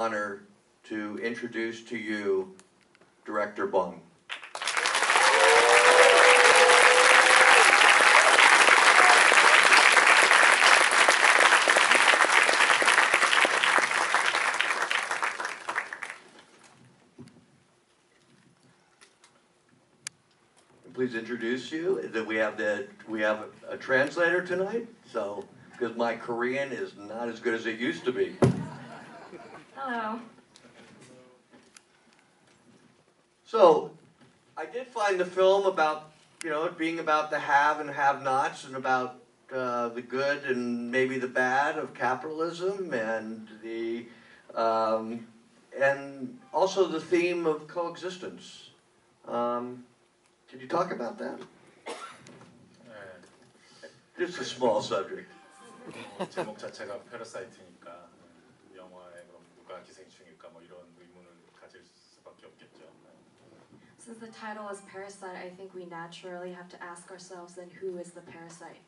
honor to introduce to you Director Bong. Please introduce you. That we have a translator tonight. So because my Korean is not as good as it used to be. Hello. So I did find the film about, it being about the have and have-nots and about the good and maybe the bad of capitalism and and also the theme of coexistence. Can you talk about that? Just a small subject. 제목 자체가 패러사이트니까 영화의 그럼 누가 기생충일까 뭐 이런 의문을 가질 수밖에 없겠죠. Since the title is Parasite, I think we naturally have to ask ourselves then who is the parasite?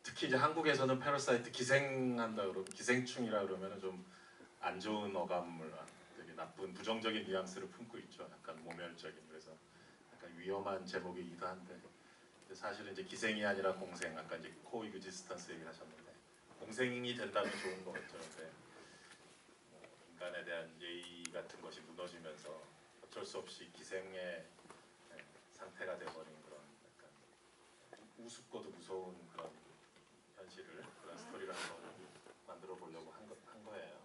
특히 이제 한국에서는 패러사이트 기생한다 그러면 기생충이라 그러면은 좀 안 좋은 어감을 되게 나쁜 부정적인 뉘앙스를 품고 있죠. 약간 모멸적인 그래서 약간 위험한 제목이기도 한데 사실은 이제 기생이 아니라 공생 아까 이제 코이그지스턴스 얘기를 하셨는데 공생이 된다면 좋은 거겠죠. 근데 인간에 대한 예의 같은 것이 무너지면서 어쩔 수 없이 기생의 상태가 돼버린 그런 약간 우습고도 무서운 그런 현실을 그런 스토리를 한번 만들어 보려고 한 거예요.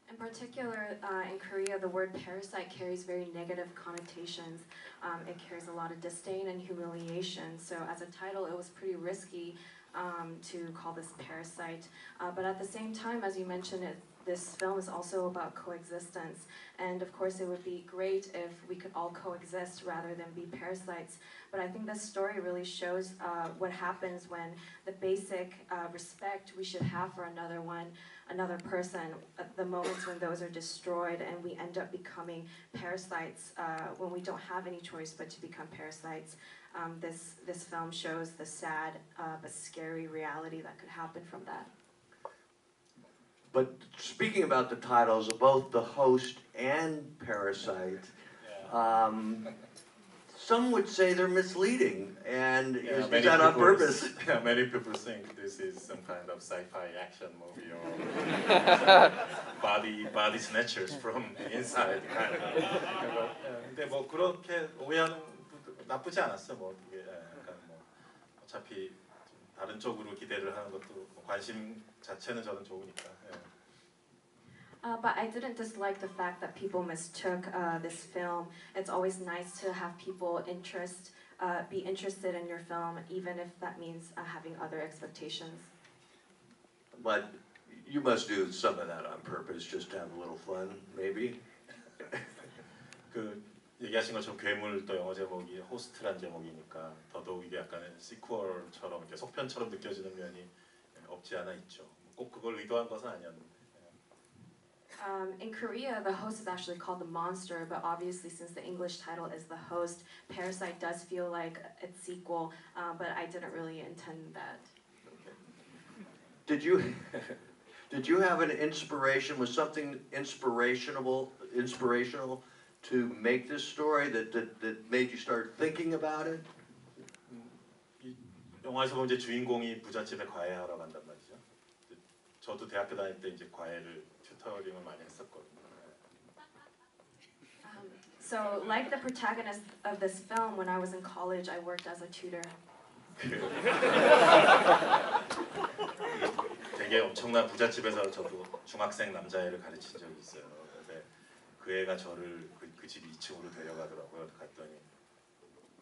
In particular, in Korea, the word parasite carries very negative connotations. It carries a lot of disdain and humiliation. So as a title, it was pretty risky to call this Parasite. But at the same time, as you mentioned, this film is also about coexistence. And of course, it would be great if we could all coexist rather than be parasites. But I think this story really shows what happens when the basic respect we should have for another person, the moments when those are destroyed and we end up becoming parasites when we don't have any choice but to become parasites. This film shows the sad but scary reality that could happen from that. But speaking about the titles of both The Host and Parasite, some would say they're misleading, and is that on purpose? Yeah, many people think this is some kind of sci-fi action movie or body snatchers from inside kind of. 근데 뭐 그렇게 오해하는 분도 나쁘지 않았어. 뭐 이게 약간 뭐 어차피 다른 쪽으로 기대를 하는 것도 관심 자체는 저는 좋으니까. But I didn't dislike the fact that people mistook this film. It's always nice to have people be interested in your film, even if that means having other expectations. But you must do some of that on purpose, just to have a little fun, maybe. 그 얘기하신 것처럼 괴물 또 영어 제목이 호스트란 제목이니까 더더욱 이게 약간 시퀄처럼 이렇게 속편처럼 느껴지는 면이 없지 않아 있죠. 꼭 그걸 의도한 것은 아니었는데. In Korea, the host is actually called the monster, but obviously since the English title is the host, Parasite does feel like its sequel, but I didn't really intend that. Did you have an inspiration? Was something inspirational to make this story that made you start thinking about it? 이 영화에서 보면 이제 주인공이 부잣집에 과외하러 간단 말이죠. 저도 대학교 다닐 때 이제 과외를 튜터링을 많이 했었거든요. So, like the protagonist of this film, when I was in college, I worked as a tutor. 되게 엄청난 부잣집에서 저도 중학생 남자애를 가르친 적이 있어요. 근데 그 애가 저를 그 집 2층으로 데려가더라고요. 갔더니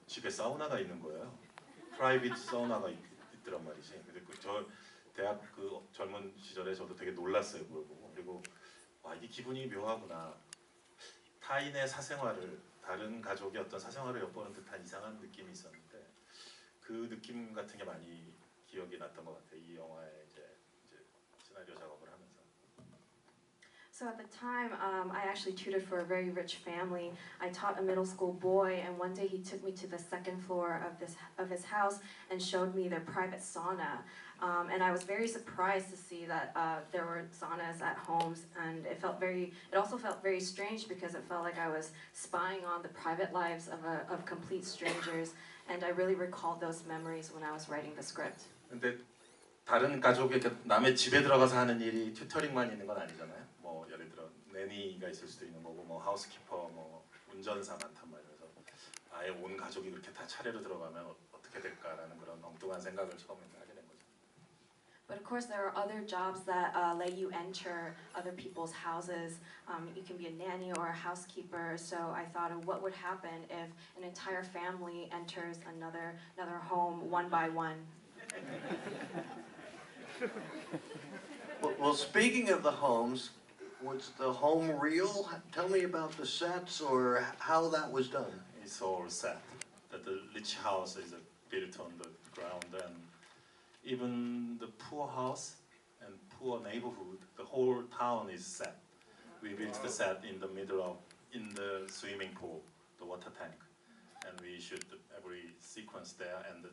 집에 사우나가 있는 거예요. 프라이빗 사우나가 있더란 말이지. 근데 저 대학 그 젊은 시절에 저도 되게 놀랐어요. 그걸 보고. 그리고 와, 이게 기분이 묘하구나. 타인의 사생활을 다른 가족의 어떤 사생활을 엿보는 듯한 이상한 느낌이 있었는데 그 느낌 같은 게 많이 기억이 났던 것 같아요. 이 영화의 이제 시나리오 작업을 하면서. So at the time, I actually tutored for a very rich family. I taught a middle school boy, and one day he took me to the second floor of his house and showed me their private sauna. And I was very surprised to see that there were saunas at homes, and it also felt very strange because it felt like I was spying on the private lives of complete strangers. And I really recalled those memories when I was writing the script. 근데 다른 가족이 이렇게 남의 집에 들어가서 하는 일이 튜터링만 있는 건 아니잖아요. 뭐 예를 들어 내니가 있을 수도 있는 거고, 뭐 하우스키퍼, 뭐 운전사 많단 말이에요. 그래서 아예 온 가족이 그렇게 다 차례로 들어가면 어떻게 될까라는 그런 엉뚱한 생각을 처음에 하게 된 거죠. But of course, there are other jobs that let you enter other people's houses. You can be a nanny or a housekeeper. So I thought of what would happen if an entire family enters another home one by one. Well, speaking of the homes, was the home real? Tell me about the sets or how that was done. It's all set. That the rich house is built on the ground, and even the poor house and poor neighborhood, the whole town is set. We built the set in the the swimming pool, the water tank, and we shoot every sequence there. And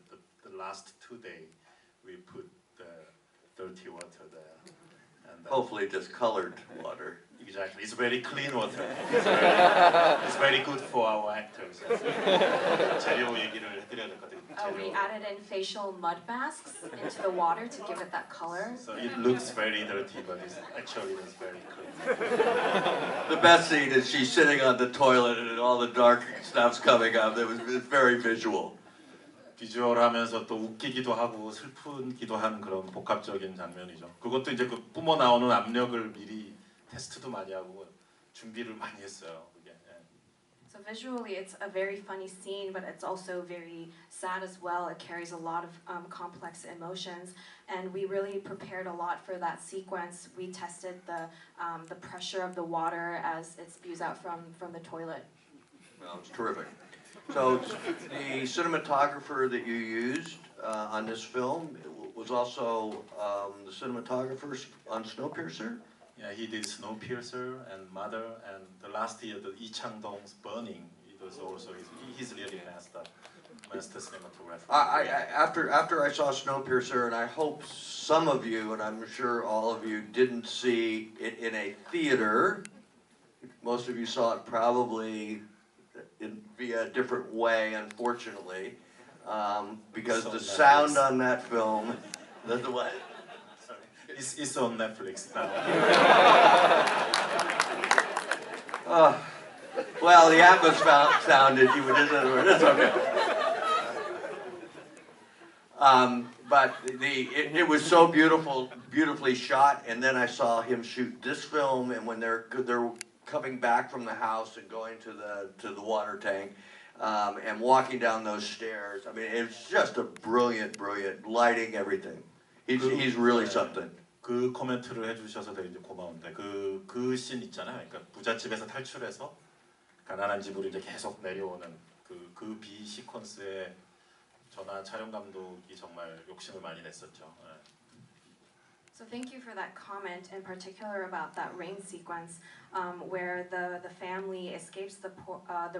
the last 2 days, we put the dirty water there. And Hopefully just colored water. exactly, it's very clean water. It's very good for our actors. 재료 얘기를 해드려야 될 것 같아요. We added in facial mud masks into the water to give it that color. So it looks very dirty, but it's actually very clean. The best scene is she's sitting on the toilet and all the dark stuff's coming up. It's very visual. 비주얼하면서 또 웃기기도 하고 슬픈기도 한 그런 복합적인 장면이죠. 그것도 이제 그 뿜어 나오는 압력을 미리 테스트도 많이 하고 준비를 많이 했어요. 그게. So visually, it's a very funny scene, but it's also very sad as well. It carries a lot of complex emotions, and we really prepared a lot for that sequence. We tested the pressure of the water as it spews out from the toilet. Well, it's terrific. So the cinematographer that you used on this film was also the cinematographer on Snowpiercer? Yeah, he did Snowpiercer and Mother, and the last year the Lee Chang-dong's Burning. It was also he's really master cinematographer. After I saw Snowpiercer, and I hope some of you, and I'm sure all of you, didn't see it in a theater. Most of you saw it probably via a different way, unfortunately, because the sound on that film, the what? It's on Netflix now. Well, the Atmos sounded. It's okay. But it was so beautifully shot. And then I saw him shoot this film, and when they're coming back from the house and going to the water tank, and walking down those stairs. I mean, it's just a brilliant lighting, everything. He's really something. 그 코멘트를 해주셔서 되게 고마운데 그 씬 있잖아요. 그러니까 부잣집에서 탈출해서 가난한 집으로 이제 계속 내려오는 그 비 시퀀스에 저나 촬영 감독이 정말 욕심을 많이 냈었죠. So thank you for that comment, in particular about that rain sequence, where the family escapes the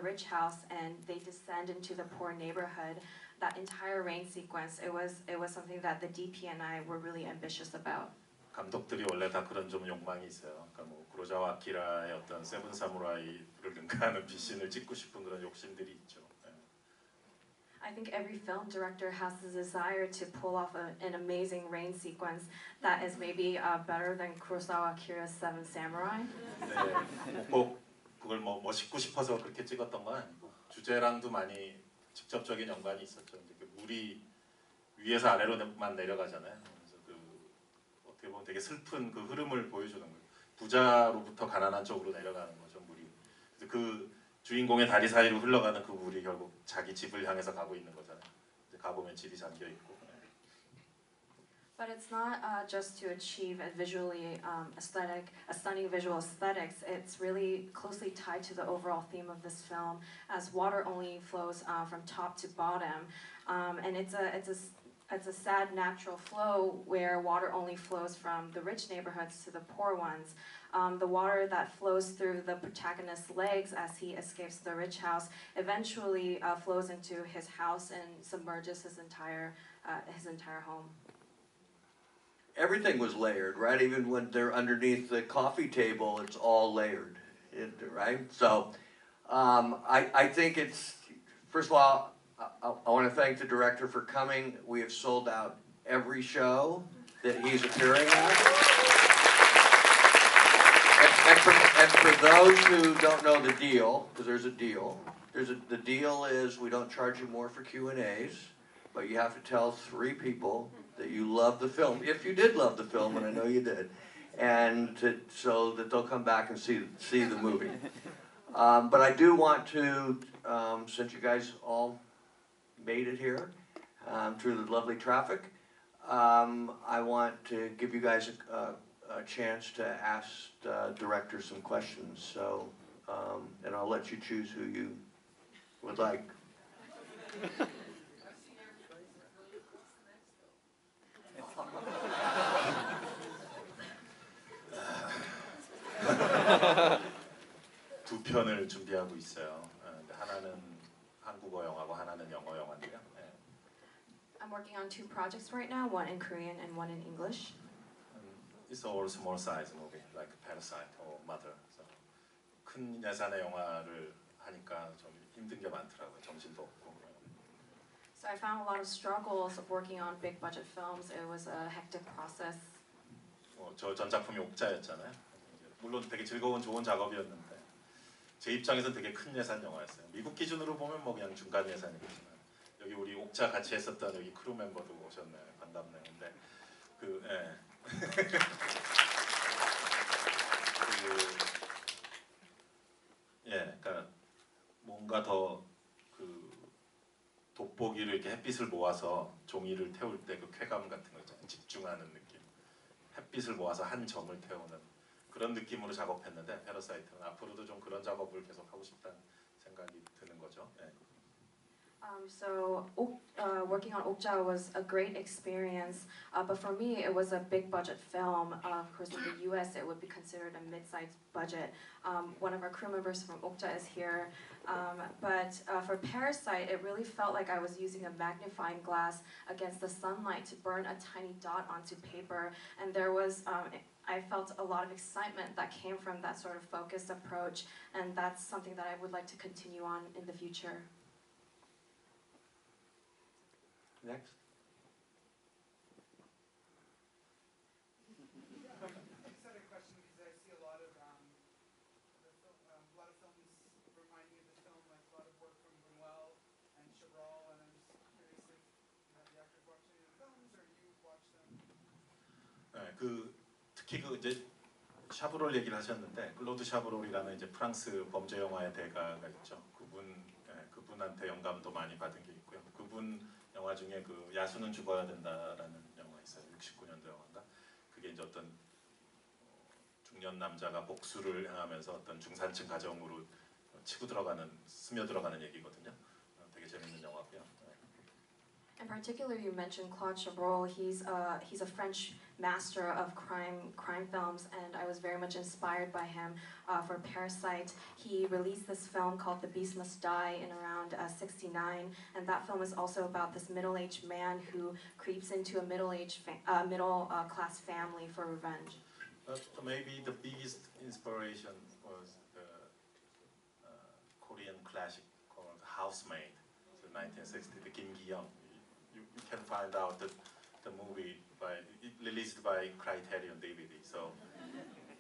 rich house and they descend into the poor neighborhood. That entire rain sequence, it was something that the DP and I were really ambitious about. 감독들이 원래 다 그런 좀 욕망이 있어요. 그러니까 뭐 구로사와 아키라의 어떤 세븐 사무라이를 능가하는 비신을 찍고 싶은 그런 욕심들이 있죠. I think every film director has the desire to pull off an amazing rain sequence that is maybe better than Kurosawa Akira's Seven Samurai. 네, 꼭 그걸 뭐 멋있고 싶어서 그렇게 찍었던 건 아니고 주제랑도 많이 직접적인 연관이 있었죠. 이제 그 물이 위에서 아래로만 내려가잖아요. 그래서 어떻게 보면 되게 슬픈 그 흐름을 보여주는 거예요. 부자로부터 가난한 쪽으로 내려가는 거죠, 물이. 그래서 그 주인공의 다리 사이로 흘러가는 그 물이 결국 자기 집을 향해서 가고 있는 거잖아요. 이제 가보면 집이 잠겨 있고. But it's not just to achieve a visually a stunning visual aesthetics. It's really closely tied to the overall theme of this film, as water only flows from top to bottom, and it's it's a sad natural flow where water only flows from the rich neighborhoods to the poor ones. The water that flows through the protagonist's legs as he escapes the rich house eventually flows into his house and submerges his entire home. Everything was layered, right? Even when they're underneath the coffee table, it's all layered, right? So I think it's, first of all, I want to thank the director for coming. We have sold out every show that he's appearing at. And for those who don't know the deal, because there's a deal, the deal is we don't charge you more for Q&As, but you have to tell 3 people that you love the film, if you did love the film, and I know you did, and so that they'll come back and see the movie. But I do want to, since you guys all made it here through the lovely traffic, I want to give you guys a chance to ask the director some questions. So, and I'll let you choose who you would like. 두 편을 준비하고 있어요. 근데 하나는 한국어 영화고 하나는 영어 영화인데요. 네. I'm working on 2 projects right now, one in Korean and one in English. It's all small size movie, like Parasite or Mother. So, 큰 예산의 영화를 하니까 좀 힘든 게 많더라고요. 정신도 없고. So I found a lot of struggles of working on big budget films. It was a hectic process. 저 전 작품이 옥자였잖아요. 물론 되게 즐거운 좋은 작업이었는데 제 입장에서는 되게 큰 예산 영화였어요. 미국 기준으로 보면 뭐 그냥 중간 예산이겠지만 여기 우리 옥자 같이 했었던 여기 크루 멤버도 오셨네요. 반갑네요. 근데 그러니까 뭔가 더 그 돋보기를 이렇게 햇빛을 모아서 종이를 태울 때 그 쾌감 같은 거 있잖아요. 집중하는 느낌. 햇빛을 모아서 한 점을 태우는 그런 느낌으로 작업했는데 패러사이트는 앞으로도 좀 그런 작업을 계속 하고 싶다는 생각이 드는 거죠. 네. So working on Okja was a great experience, but for me it was a big budget film. Of course, in the U.S. it would be considered a mid-sized budget. One of our crew members from Okja is here, but for Parasite, it really felt like I was using a magnifying glass against the sunlight to burn a tiny dot onto paper, and there was. I felt a lot of excitement that came from that sort of focused approach, and that's something that I would like to continue on in the future. Next. I just had a question because I see a lot of films remind me of the film, like a lot of work from Buñuel and Chabrol, and I'm just curious if the actors watch any of the films or you watch them. 네, 특히 이제 샤브롤 얘기를 하셨는데 클로드 샤브롤이라는 이제 프랑스 범죄 영화의 대가가 있죠. 그분한테 영감도 많이 받은 게 있고요. 그분 영화 중에 그 야수는 죽어야 된다라는 영화 있어요. 69년도 영화인가. 그게 이제 어떤 중년 남자가 복수를 향하면서 어떤 중산층 가정으로 치고 들어가는 스며 들어가는 얘기거든요. 되게 재밌는 영화고요. In particular, you mentioned Claude Chabrol. He's a French master of crime films, and I was very much inspired by him for Parasite. He released this film called The Beast Must Die in around '69, and that film is also about this middle-aged man who creeps into a middle-class family for revenge. Maybe the biggest inspiration was the Korean classic called Housemaid, the 1960, the Kim Gi-young. You can find out the movie released by Criterion DVD. So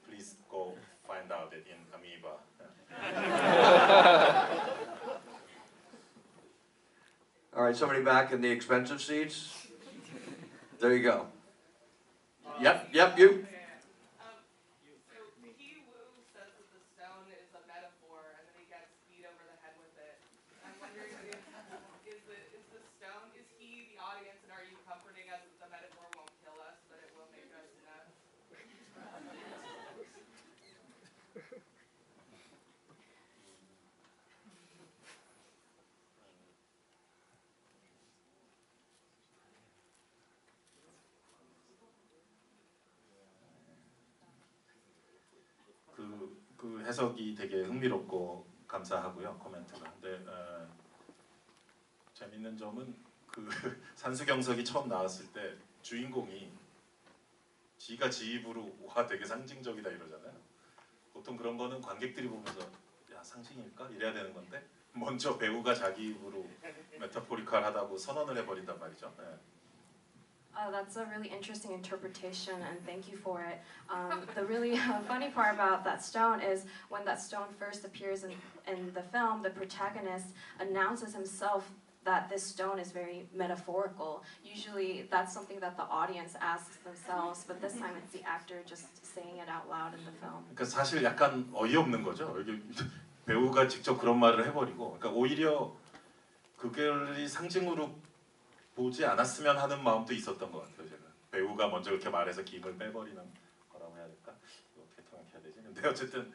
please go find out it in Amoeba. All right, somebody back in the expensive seats. There you go. Yep, you. 해석이 되게 흥미롭고 감사하고요. 코멘트가. 근데 재밌는 점은 그 산수경석이 처음 나왔을 때 주인공이 지가 지 입으로 와 되게 상징적이다 이러잖아요. 보통 그런 거는 관객들이 보면서 야 상징일까? 이래야 되는 건데 먼저 배우가 자기 입으로 메타포리컬하다고 선언을 해버린단 말이죠. 네. That's a really interesting interpretation, and thank you for it. The really funny part about that stone is when that stone first appears in the film, the protagonist announces himself that this stone is very metaphorical. Usually that's something that the audience asks themselves, but this time it's the actor just saying it out loud in the film. 그러니까 사실 약간 어이없는 거죠. 이게 배우가 직접 그런 말을 해버리고, 그러니까 오히려 그걸 상징으로 보지 않았으면 하는 마음도 있었던 것 같아요. 제가 배우가 먼저 그렇게 말해서 김을 빼버리는 거라고 해야 될까? 어떻게 통역해야 되지? 근데 어쨌든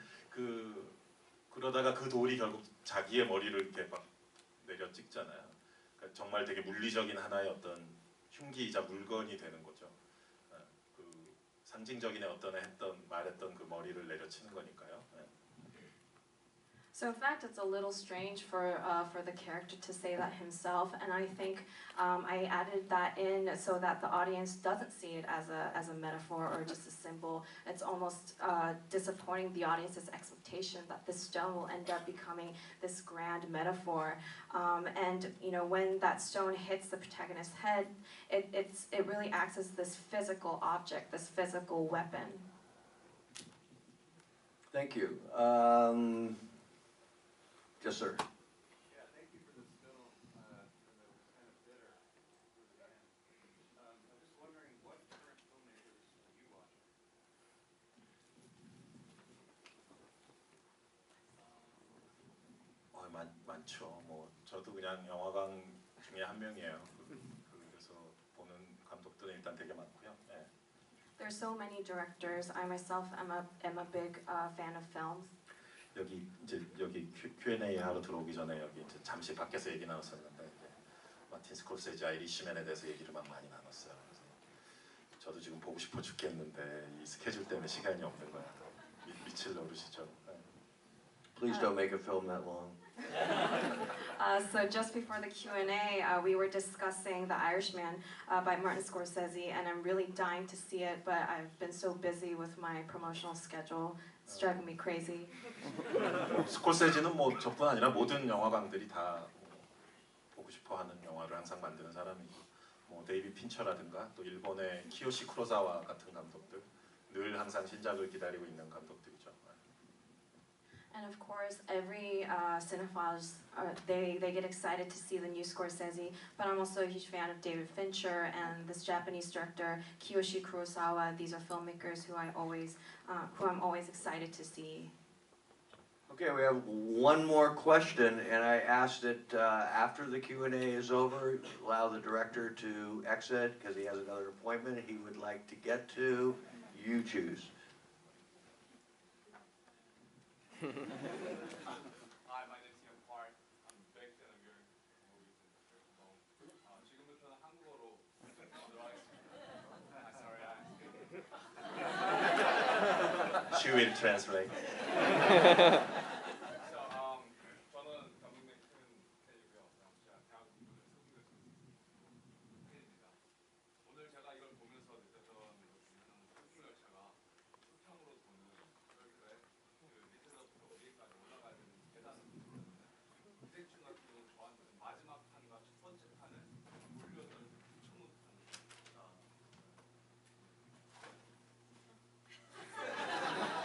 그러다가 그 돌이 결국 자기의 머리를 이렇게 막 내려 찍잖아요. 그러니까 정말 되게 물리적인 하나의 어떤 흉기이자 물건이 되는 거죠. 그 상징적인 어떤 말했던 그 머리를 내려치는 거니까요. So in fact, it's a little strange for the character to say that himself, and I think I added that in so that the audience doesn't see it as a metaphor or just a symbol. It's almost disappointing the audience's expectation that this stone will end up becoming this grand metaphor. And you know, when that stone hits the protagonist's head, it really acts as this physical object, this physical weapon. Thank you. Yes, sir. Yeah, thank you for this film. That was kind of bitter towards the end. I'm just wondering what current filmmakers are you watching? 많죠. 뭐 저도 그냥 영화관 중에 한 명이에요. 그래서 보는 감독들은 일단 되게 많고요. 네. There's so many directors. I myself am a big fan of films. 여기 Q&A 하러 들어오기 전에 여기 이제 잠시 밖에서 얘기 나눴었는데 이제 마틴 스콜세지, 아이리시맨에 대해서 얘기를 막 많이 나눴어요. 그래서 저도 지금 보고 싶어 죽겠는데 이 스케줄 때문에 시간이 없는 거야. 미칠 노릇이죠. 네. Please don't make a film that long. So just before the Q&A, we were discussing The Irishman by Martin Scorsese, and I'm really dying to see it, but I've been so busy with my promotional schedule. It's driving me crazy. 스콜세지는 뭐 저뿐 아니라 모든 영화광들이 다 보고 싶어하는 영화를 항상 만드는 사람이고, 뭐 데이비 핀처라든가 또 일본의 키요시 쿠로사와 같은 감독들 늘 항상 신작을 기다리고 있는 감독들이죠. And of course, every cinephiles they get excited to see the new Scorsese. But I'm also a huge fan of David Fincher and this Japanese director Kiyoshi Kurosawa. These are filmmakers who I'm always excited to see. Okay, we have one more question, and I asked that after the Q&A is over, allow the director to exit because he has another appointment he would like to get to. You choose. Hi, my name is Young Park. I'm a big fan of your movies and your film. 지금부터는 한국어로 들어가겠습니다. Sorry, She will translate. So, 저는 감독님의 큰 팬이고요. 제가 대학 공부를 서울에서 팬입니다. 오늘 제가 이걸 보면서 느꼈던 것 중에 하나는 한국열차가 수평으로 도는 철도에 그 밑에서부터 위에까지 올라가야 되는 계단을 보는데 기생충 같은 경우는 저한테는 마지막 판과 첫 번째 판을 돌려서 붙여놓은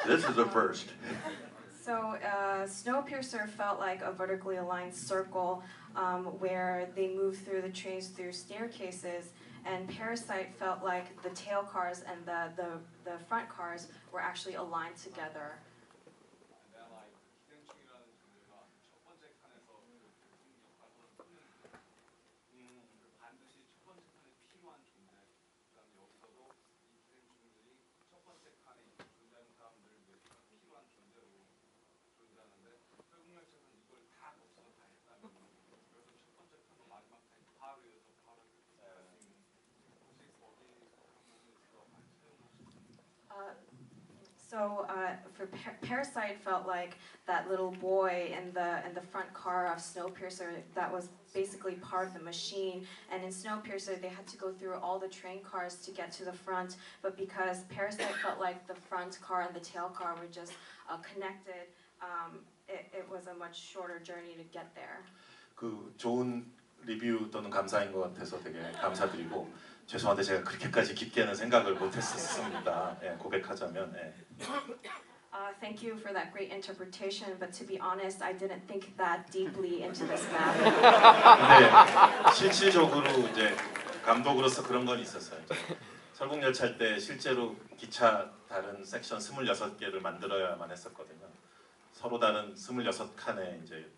This is a first. So Snowpiercer felt like a vertically aligned circle where they moved through the trains through staircases, and Parasite felt like the tail cars and the front cars were actually aligned together. And then like 기생충이라는 존재가 첫 번째 칸에서 그 교수님 역할을 하는 반드시 첫 번째 칸에 필요한 존재. 그다음에 여기서도 이 기생충들이 첫 번째 칸에 존재하는 사람들 위해서 필요한 존재로 존재하는데 설국열차는 이걸 다 거쳐서 다 했다면 그래서 첫 번째 칸도 마지막 칸이 바로 이어서 바로 할 수 있는 혹시 거기 부분에서 많이 사용하셨나요? for Parasite felt like that little boy in the front car of Snowpiercer that was basically part of the machine. And in Snowpiercer, they had to go through all the train cars to get to the front. But because Parasite felt like the front car and the tail car were just connected, it was a much shorter journey to get there. 그 좋은 리뷰 또는 감사인 것 같아서 되게 감사드리고 죄송한데 제가 그렇게까지 깊게는 생각을 못했었습니다. 예, 고백하자면. 예. Thank you for that great interpretation, but to be honest, I didn't think that deeply into this map. 근데 실질적으로 이제 감독으로서 그런 건 있었어요. 설국열차일 때 실제로 기차 다른 섹션 26개를 만들어야만 했었거든요. 서로 다른 26칸의 이제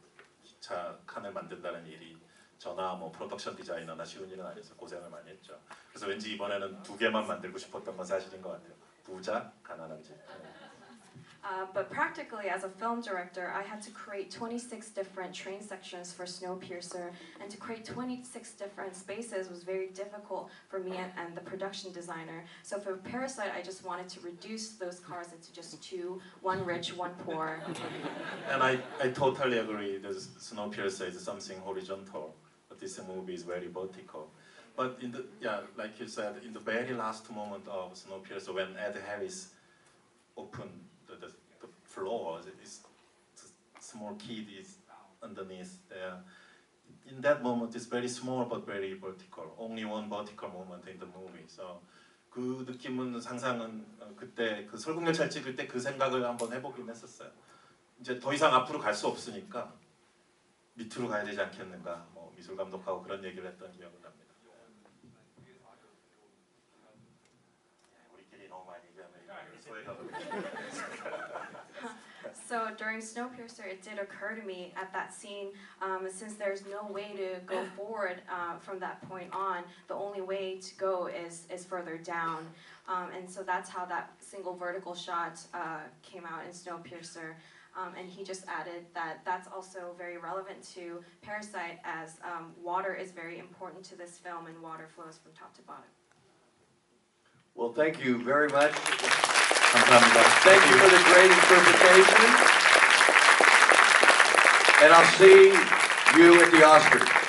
기차 칸을 만든다는 일이 저나 뭐 프로덕션 디자이너나 쉬운 일은 아니어서 고생을 많이 했죠. 그래서 왠지 이번에는 2개만 만들고 싶었던 건 사실인 것 같아요. 부자, 가난한 집. But practically, as a film director, I had to create 26 different train sections for Snowpiercer, and to create 26 different spaces was very difficult for me and the production designer. So for Parasite, I just wanted to reduce those cars into just two, one rich, one poor. And I totally agree. The Snowpiercer is something horizontal, but this movie is very vertical. But in the like you said, in the very last moment of Snowpiercer, when Ed Harris opened the floor, this small kid is underneath there. In that moment, it's very small but very vertical. Only one vertical moment in the movie. So 그 느낌은 상상은 그때 그 설국열차 찍을 때 그 생각을 한번 해보긴 했었어요. 이제 더 이상 앞으로 갈 수 없으니까 밑으로 가야 되지 않겠는가. 뭐 미술 감독하고 그런 얘기를 했던 기억은 납니다. 우리끼리 너무 많이 얘기하면 소외가. So during Snowpiercer, it did occur to me at that scene, since there's no way to go forward from that point on, the only way to go is further down. And so that's how that single vertical shot came out in Snowpiercer. And he just added that that's also very relevant to Parasite, as water is very important to this film, and water flows from top to bottom. Well, thank you very much. 감사합니다. Thank you for the great interpretation. And I'll see you at the Oscars.